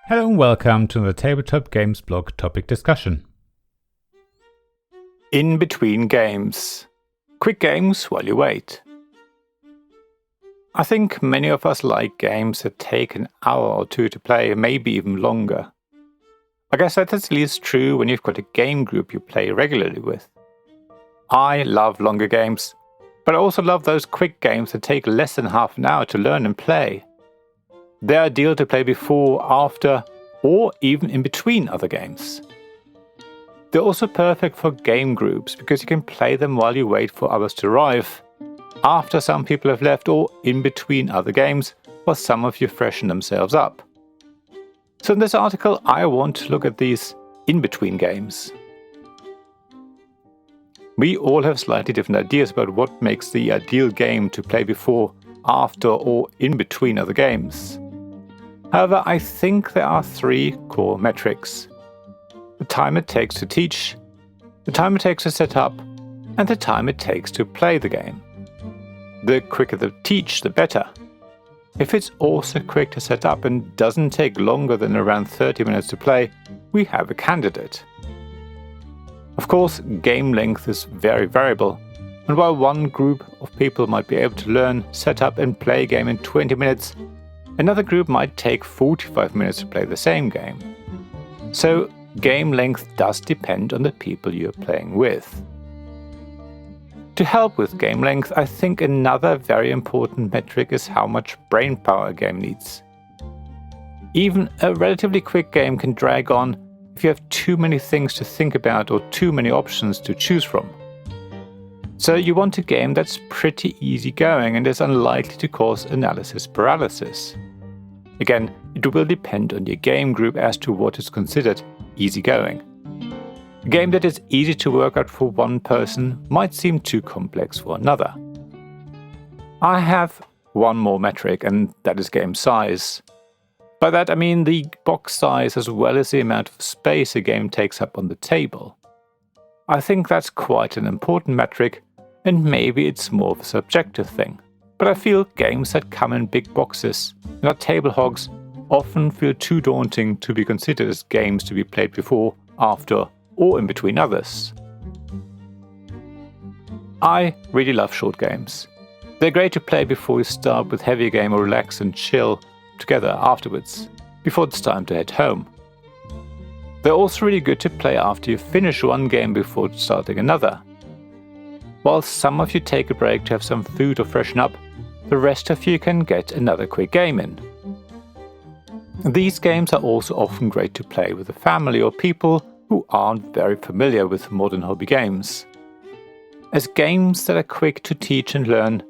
Hello and welcome to the Tabletop Games blog topic discussion. In between games. Quick games while you wait. I think many of us like games that take an hour or two to play, maybe even longer. I guess that is at least true when you've got a game group you play regularly with. I love longer games, but I also love those quick games that take less than half an hour to learn and play. They're ideal to play before, after, or even in between other games. They're also perfect for game groups because you can play them while you wait for others to arrive, after some people have left, or in between other games while some of you freshen themselves up. So in this article I want to look at these in-between games. We all have slightly different ideas about what makes the ideal game to play before, after, or in between other games. However, I think there are three core metrics: the time it takes to teach, the time it takes to set up, and the time it takes to play the game. The quicker the teach, the better. If it's also quick to set up and doesn't take longer than around 30 minutes to play, we have a candidate. Of course, game length is very variable, and while one group of people might be able to learn, set up and play a game in 20 minutes, another group might take 45 minutes to play the same game. So, game length does depend on the people you're playing with. To help with game length, I think another very important metric is how much brain power a game needs. Even a relatively quick game can drag on if you have too many things to think about or too many options to choose from. So you want a game that's pretty easygoing and is unlikely to cause analysis paralysis. Again, it will depend on your game group as to what is considered easygoing. A game that is easy to work out for one person might seem too complex for another. I have one more metric, and that is game size. By that I mean the box size as well as the amount of space a game takes up on the table. I think that's quite an important metric, and maybe it's more of a subjective thing. But I feel games that come in big boxes and are table hogs often feel too daunting to be considered as games to be played before, after, or in between others. I really love short games. They're great to play before you start with heavier game or relax and chill together afterwards, before it's time to head home. They're also really good to play after you finish one game before starting another. While some of you take a break to have some food or freshen up, the rest of you can get another quick game in. These games are also often great to play with a family or people who aren't very familiar with modern hobby games. As games that are quick to teach and learn,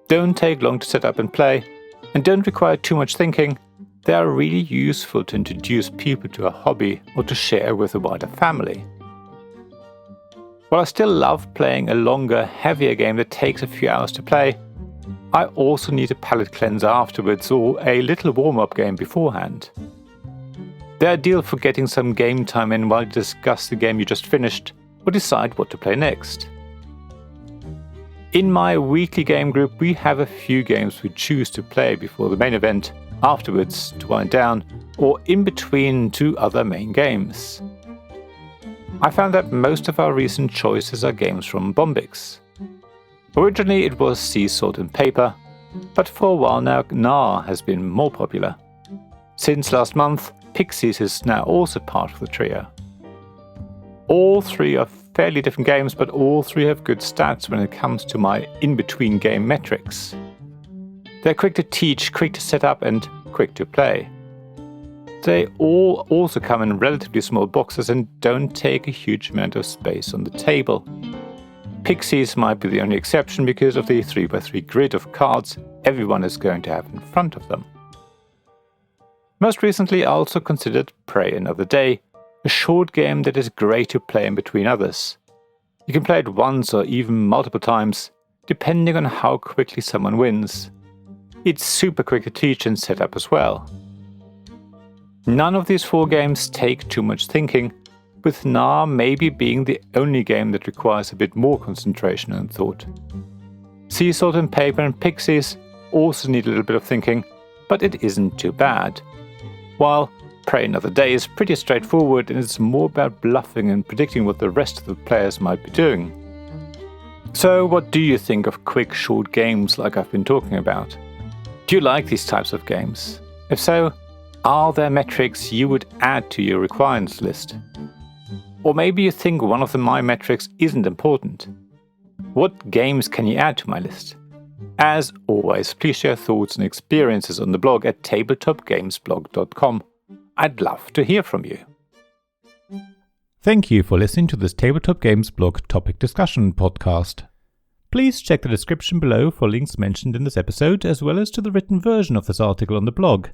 don't take long to set up and play, and don't require too much thinking, they are really useful to introduce people to a hobby or to share with a wider family. While I still love playing a longer, heavier game that takes a few hours to play, I also need a palate cleanser afterwards or a little warm-up game beforehand. They're ideal for getting some game time in while you discuss the game you just finished or decide what to play next. In my weekly game group, we have a few games we choose to play before the main event, afterwards to wind down, or in between two other main games. I found that most of our recent choices are games from Bombix. Originally it was Sea, Salt and Paper, but for a while now Gnar has been more popular. Since last month, Pixies is now also part of the trio. All three are fairly different games, but all three have good stats when it comes to my in-between game metrics. They're quick to teach, quick to set up, and quick to play. They all also come in relatively small boxes and don't take a huge amount of space on the table. Pixies might be the only exception because of the 3x3 grid of cards everyone is going to have in front of them. Most recently I also considered Pray Another Day, a short game that is great to play in between others. You can play it once or even multiple times, depending on how quickly someone wins. It's super quick to teach and set up as well. None of these four games take too much thinking, with Gnar maybe being the only game that requires a bit more concentration and thought. Sea, Salt and Paper and Pixies also need a little bit of thinking, but it isn't too bad. While Pray Another Day is pretty straightforward, and it's more about bluffing and predicting what the rest of the players might be doing. So what do you think of quick, short games like I've been talking about? Do you like these types of games? If so, are there metrics you would add to your requirements list? Or maybe you think one of my metrics isn't important. What games can you add to my list? As always, please share thoughts and experiences on the blog at tabletopgamesblog.com. I'd love to hear from you. Thank you for listening to this Tabletop Games blog topic discussion podcast. Please check the description below for links mentioned in this episode, as well as to the written version of this article on the blog.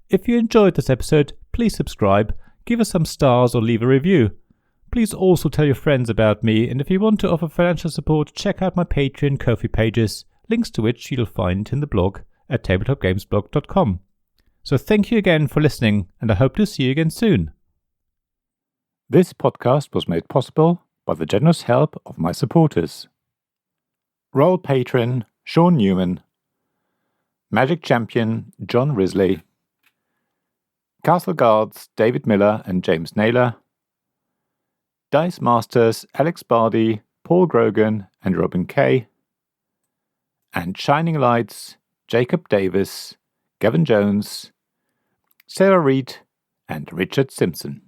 If you enjoyed this episode, please subscribe, give us some stars or leave a review. Please also tell your friends about me, and if you want to offer financial support, check out my Patreon and Ko-fi pages, links to which you'll find in the blog at tabletopgamesblog.com. So thank you again for listening, and I hope to see you again soon. This podcast was made possible by the generous help of my supporters. Royal Patron Sean Newman, Magic Champion John Risley, Castle Guards David Miller and James Naylor, Dice Masters Alex Bardi, Paul Grogan and Robin Kay, and Shining Lights Jacob Davis, Gavin Jones, Sarah Reed and Richard Simpson.